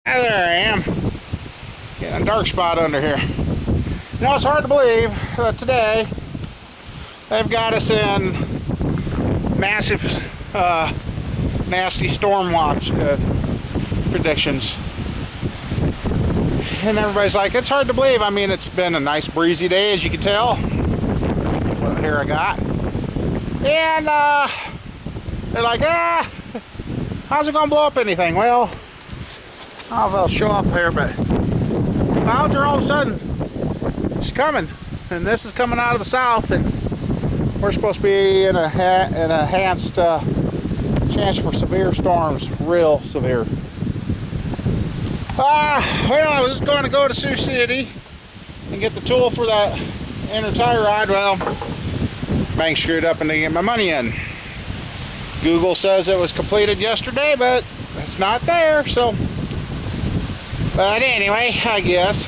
Hi, there I am. Getting a dark spot under here. You know, it's hard to believe that today they've got us in massive, nasty storm watch predictions. And everybody's like, it's hard to believe. I mean, it's been a nice breezy day, as you can tell. Well, here I got. And they're like, how's it gonna blow up anything? Well, oh, they'll show up here, but clouds are all of a sudden just coming, and this is coming out of the south, and we're supposed to be in an enhanced chance for severe storms, real severe. Well, I was going to go to Sioux City and get the tool for that inner tie rod. Well, bank screwed up and didn't get my money in. Google says it was completed yesterday, but it's not there, so. But anyway, I guess.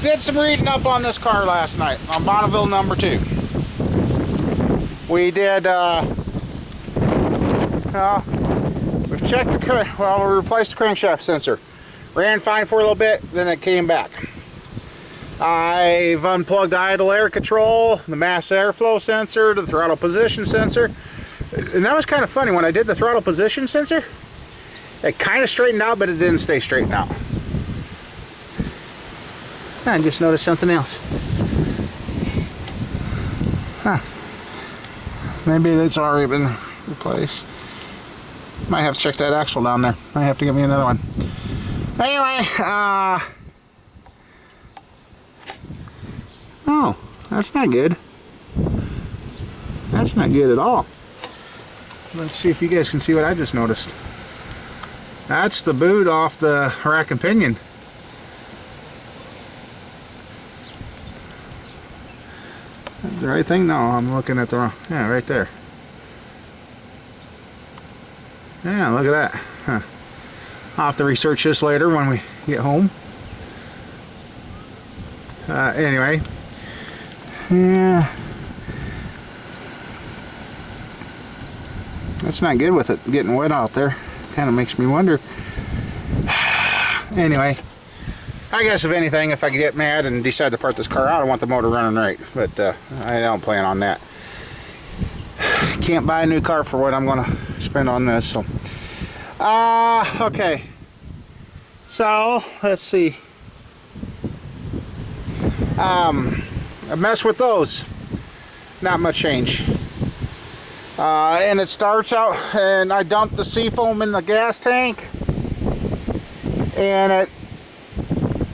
Did some reading up on this car last night on Bonneville number 2. We did, we've checked the we replaced the crankshaft sensor. Ran fine for a little bit, then it came back. I've unplugged idle air control, the mass airflow sensor, the throttle position sensor. And that was kind of funny. When I did the throttle position sensor, it kind of straightened out, but it didn't stay straightened out. I just noticed something else. Huh. Maybe it's already been replaced. Might have to check that axle down there. Might have to get me another one. Anyway, oh, that's not good. That's not good at all. Let's see if you guys can see what I just noticed. That's the boot off the rack and pinion. The right thing? No, I'm looking at the wrong. Yeah, right there. Yeah, look at that. Huh. I'll have to research this later when we get home. Anyway. Yeah. That's not good with it getting wet out there. Kind of makes me wonder. Anyway. I guess if anything, if I get mad and decide to part this car out, I want the motor running right. But I don't plan on that. Can't buy a new car for what I'm going to spend on this. So, okay. So, let's see. I messed with those. Not much change. And it starts out, and I dumped the seafoam in the gas tank. And it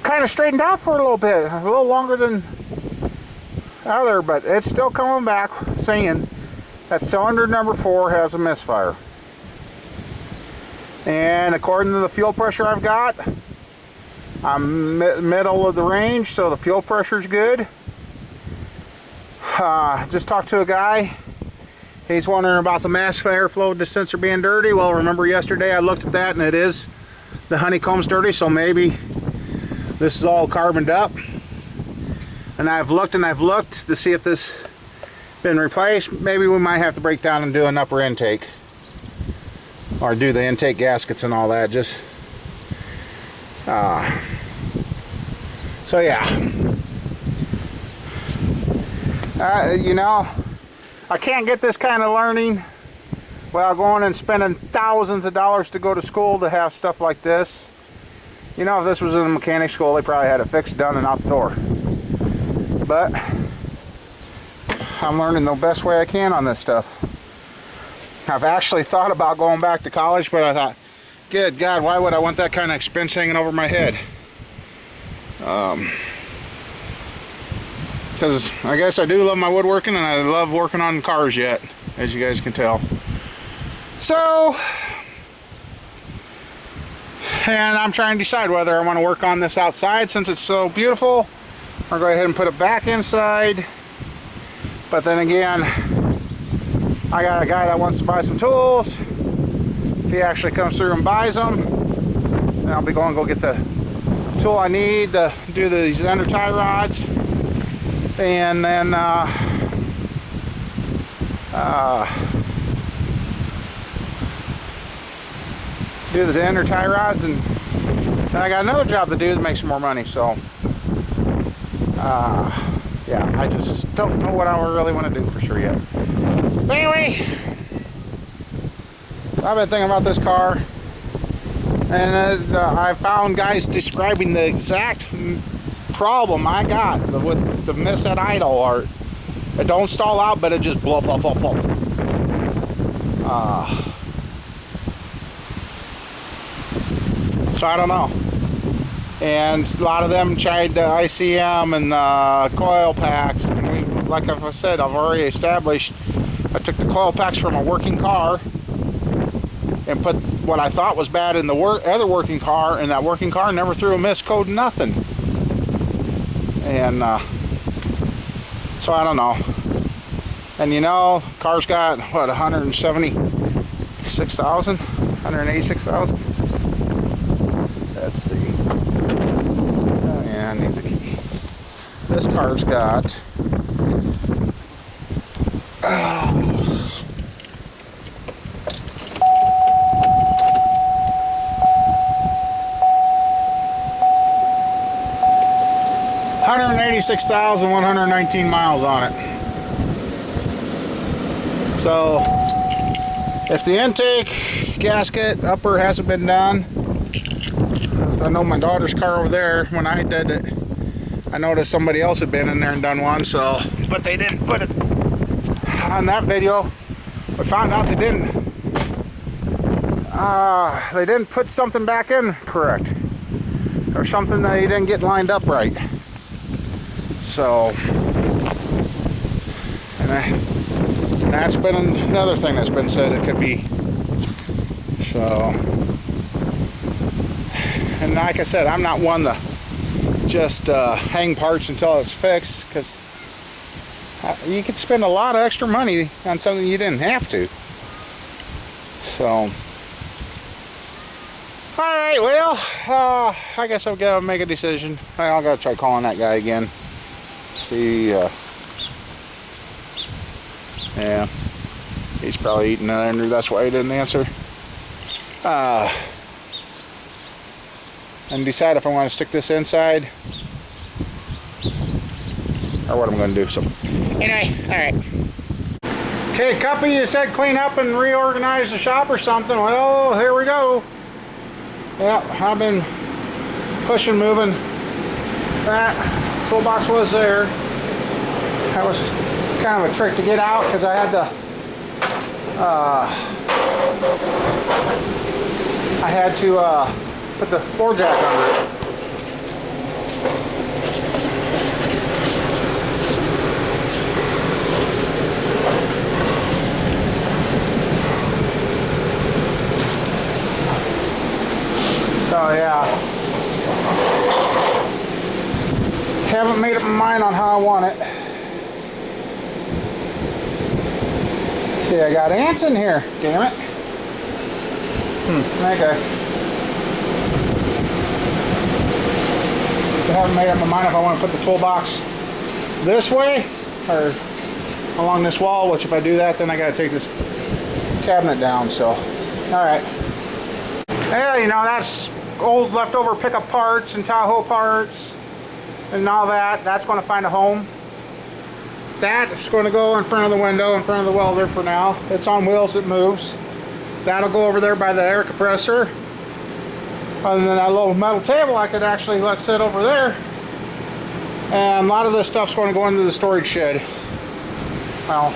kind of straightened out for a little bit, a little longer than other, but it's still coming back saying that cylinder number 4 has a misfire. And according to the fuel pressure I've got, I'm middle of the range, so the fuel pressure is good. Just talked to a guy. He's wondering about the mass airflow sensor being dirty. Well, remember yesterday I looked at that and it is, the honeycomb's dirty, so maybe this is all carboned up. And I've looked to see if this has been replaced. Maybe we might have to break down and do an upper intake. Or do the intake gaskets and all that. Just so yeah. You know, I can't get this kind of learning without going and spending thousands of dollars to go to school to have stuff like this. You know, if this was in a mechanic school, they probably had it fixed, done, and out the door. But I'm learning the best way I can on this stuff. I've actually thought about going back to college, but I thought, good God, why would I want that kind of expense hanging over my head? Because I guess I do love my woodworking, and I love working on cars yet, as you guys can tell. So, and I'm trying to decide whether I want to work on this outside since it's so beautiful, or go ahead and put it back inside. But then again, I got a guy that wants to buy some tools. If he actually comes through and buys them, then I'll be going to go get the tool I need to do these under tie rods. And then do the inner tie rods, and then I got another job to do to make some more money. So yeah, I just don't know what I really want to do for sure yet. But anyway, I've been thinking about this car, and I found guys describing the exact problem I got with the miss at idle, or it don't stall out, but it just blow. So I don't know. And a lot of them tried the ICM and coil packs, and like I said, I've already established I took the coil packs from a working car and put what I thought was bad in the other working car, and that working car never threw a miss code, nothing. And so I don't know. And you know, car's got what, 176,000, 186,000. Let's see. Oh, yeah, I need the key. This car's got 186,119 miles on it. So if the intake gasket upper hasn't been done, I know my daughter's car over there, when I did it, I noticed somebody else had been in there and done one, so, but they didn't put it on that video. I found out they didn't put something back in correct, or something that he didn't get lined up right. So, and that's been another thing that's been said it could be. So, and like I said, I'm not one to just hang parts until it's fixed, because you could spend a lot of extra money on something you didn't have to. So, alright, well, I guess I've got to make a decision. I'll gotta try calling that guy again. See, yeah, he's probably eating under, that's why he didn't answer. And decide if I want to stick this inside or what I'm going to do. So anyway, alright. Okay, Cuppy, you said clean up and reorganize the shop or something. Well, here we go. Yep, I've been pushing, moving. That toolbox was there. That was kind of a trick to get out, because I had to put the floor jack under it. So yeah, haven't made up my mind on how I want it. See, I got ants in here, damn it. Okay. I haven't made up my mind if I want to put the toolbox this way or along this wall, which if I do that, then I got to take this cabinet down. So, alright. Yeah, you know, that's old leftover pickup parts and Tahoe parts and all that. That's going to find a home. That's going to go in front of the window, in front of the welder for now. It's on wheels, it moves. That'll go over there by the air compressor. And then that little metal table I could actually let sit over there. And a lot of this stuff's going to go into the storage shed. Well,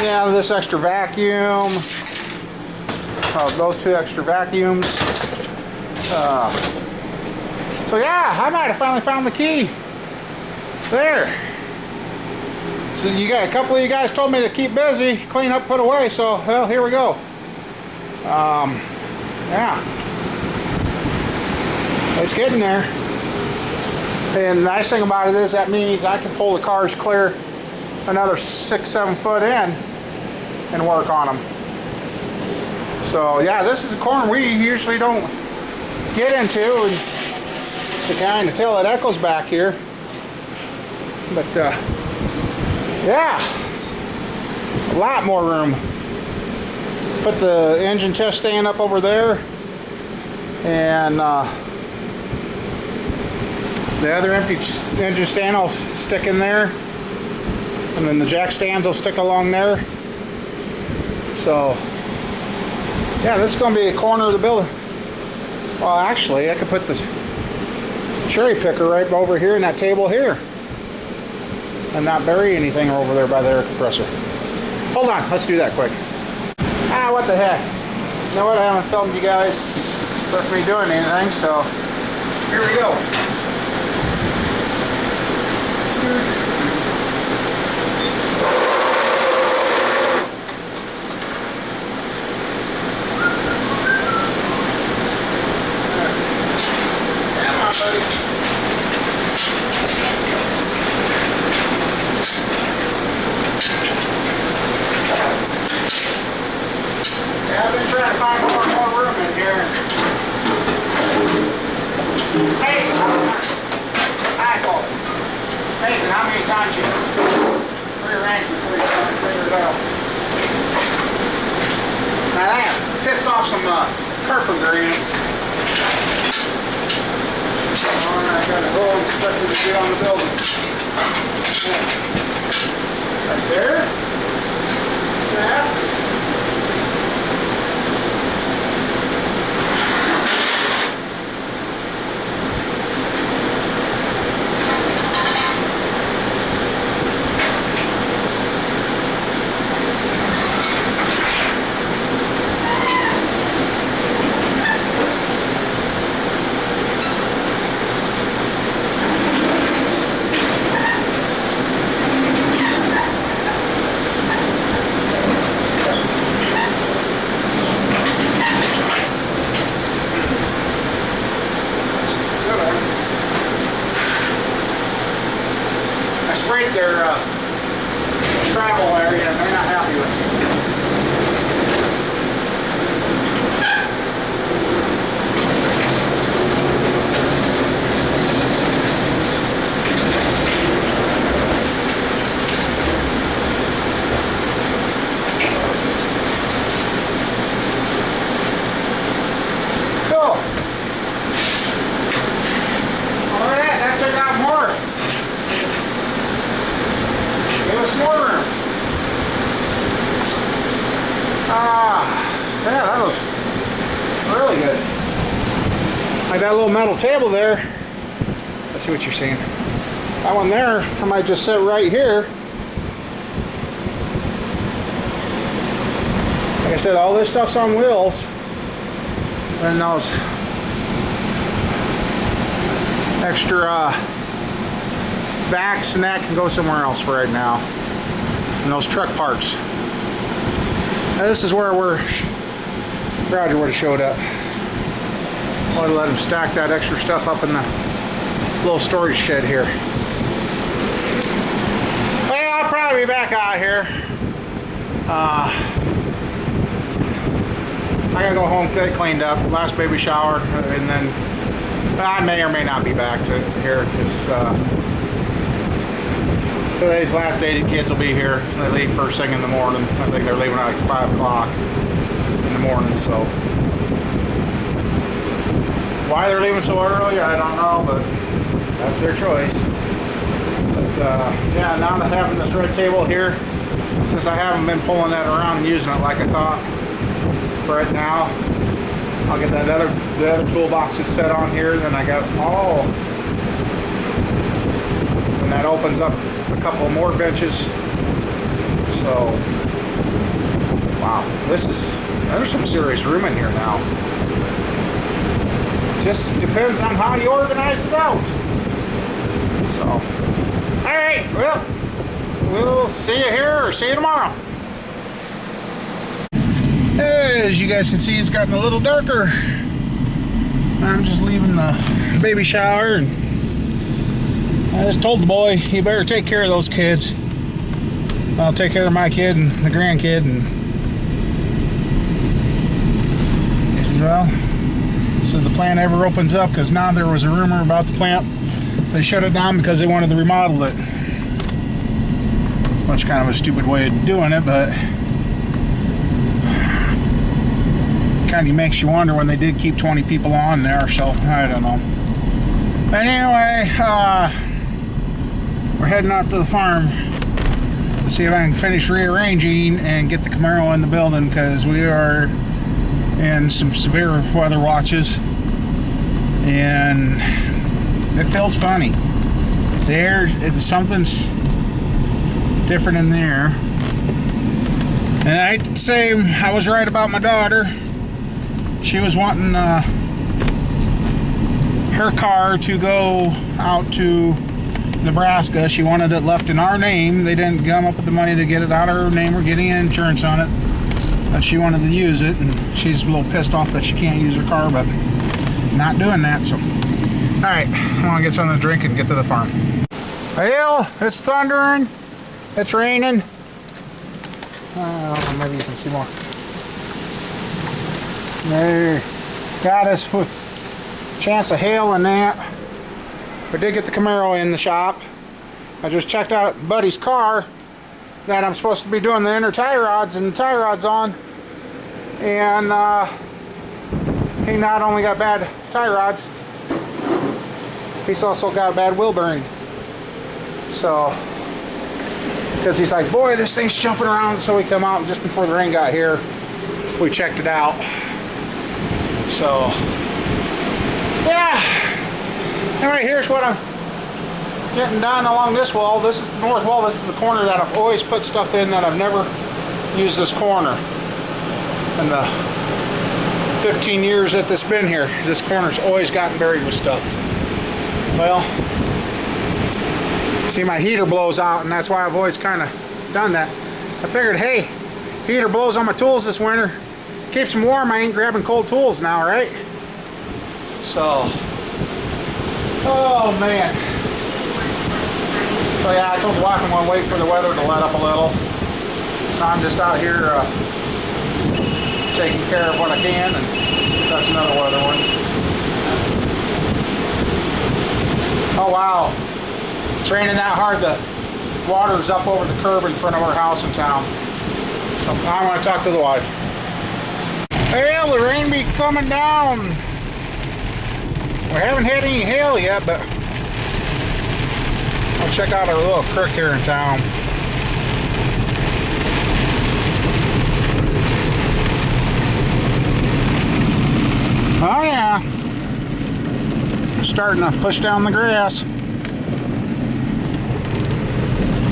yeah, this extra vacuum. Those two extra vacuums. So yeah, I might have finally found the key. There. So you got a couple of you guys told me to keep busy, clean up, put away. So well, here we go. Yeah, it's getting there. And the nice thing about it is that means I can pull the cars clear another 6-7 foot in and work on them. So yeah, this is a corner we usually don't get into, and to kind of tell it echoes back here. But yeah, a lot more room. put the engine test stand up over there, and the other empty engine stand will stick in there, and then the jack stands will stick along there. So yeah, this is going to be a corner of the building. Well, actually, I could put the cherry picker right over here in that table here and not bury anything over there by the air compressor. Hold on, let's do that quick. Ah, what the heck. You know what, I haven't filmed you guys with me doing anything, so here we go. I've been trying to find more room in here. Hey, hi, Paul. Amazing how many times you rearrange before you start to figure it out. Now that pissed off some carpenter ants. I got a hole inspector to get on the building. Right there. That. Sprayed their travel area and they're not happy with it. Cool. All right, that took out more. Give us more room. Yeah, that looks really good. Like that little metal table there. Let's see what you're seeing. That one there, I might just sit right here. Like I said, all this stuff's on wheels. And those extra backs and that can go somewhere else for right now. And those truck parts. Now this is where Roger would have showed up. I would have let him stack that extra stuff up in the little storage shed here. Well, I'll probably be back out here. I gotta go home, get cleaned up, last baby shower, and then I may or may not be back to here because today's last day the kids will be here. They leave first thing in the morning. I think they're leaving at like 5 o'clock in the morning, so why they're leaving so early, I don't know, but that's their choice. But yeah, now that having this red table here, since I haven't been pulling that around and using it like I thought, for right now, I'll get the other toolboxes set on here, then I got and that opens up a couple more benches. So wow, there's some serious room in here now. Just depends on how you organize it out. So alright, well, we'll see you here or see you tomorrow. As you guys can see, it's gotten a little darker. I'm just leaving the baby shower, and I just told the boy he better take care of those kids. I'll take care of my kid and the grandkid. And he said, well, so the plant ever opens up, because now there was a rumor about the plant, they shut it down because they wanted to remodel it, which kind of a stupid way of doing it, but kind of makes you wonder when they did keep 20 people on there, so I don't know. But anyway, we're heading out to the farm to see if I can finish rearranging and get the Camaro in the building, because we are in some severe weather watches and it feels funny. Something's different in there. And I hate to say I was right about my daughter. She was wanting her car to go out to Nebraska. She wanted it left in our name. They didn't come up with the money to get it out of her name or getting insurance on it. But she wanted to use it, and she's a little pissed off that she can't use her car, but not doing that. So, all right, I want to get something to drink and get to the farm. Hail! It's thundering. It's raining. I don't know, maybe you can see more. There, got us with a chance of hail and that. We did get the Camaro in the shop. I just checked out Buddy's car that I'm supposed to be doing the inner tie rods and the tie rods on. And he not only got bad tie rods, he's also got a bad wheel bearing. So, because he's like, boy, this thing's jumping around. So we come out, and just before the rain got here, we checked it out. So, yeah. Anyway, here's what I'm getting done along this wall. This is the north wall. This is the corner that I've always put stuff in that I've never used this corner. In the 15 years that this been here, this corner's always gotten buried with stuff. Well, see, my heater blows out, and that's why I've always kind of done that. I figured, hey, heater blows on my tools this winter. Keeps them warm. I ain't grabbing cold tools now, right? So, oh man. So yeah, I told the wife I'm going to wait for the weather to let up a little. So I'm just out here taking care of what I can, and that's another weather one. Oh wow. It's raining that hard, the water's up over the curb in front of our house in town. So I want to talk to the wife. Well, the rain be coming down. We haven't had any hail yet, but I'll check out our little creek here in town. Oh yeah. Starting to push down the grass.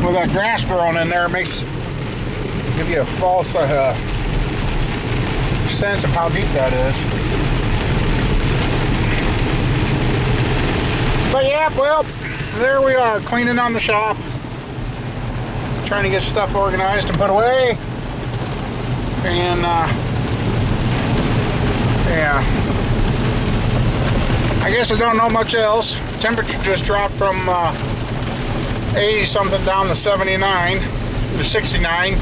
With that grass growing in there, it makes give you a false sense of how deep that is. But yeah, well, there we are, cleaning on the shop, trying to get stuff organized and put away. And yeah, I guess I don't know much else. Temperature just dropped from 80 something down to 79 to 69.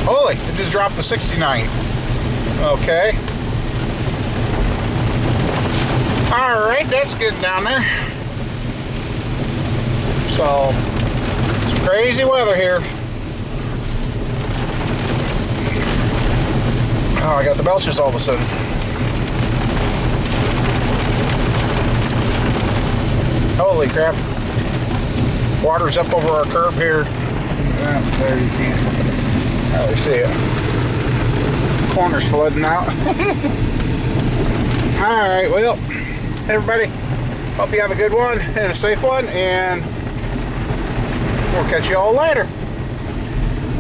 Holy, it just dropped to 69. Okay. Alright, that's good down there. So, some crazy weather here. Oh, I got the belches all of a sudden. Holy crap. Water's up over our curb here. There you can probably see it. Corner's flooding out. Alright, well, everybody, hope you have a good one and a safe one, and we'll catch you all later.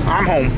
I'm home.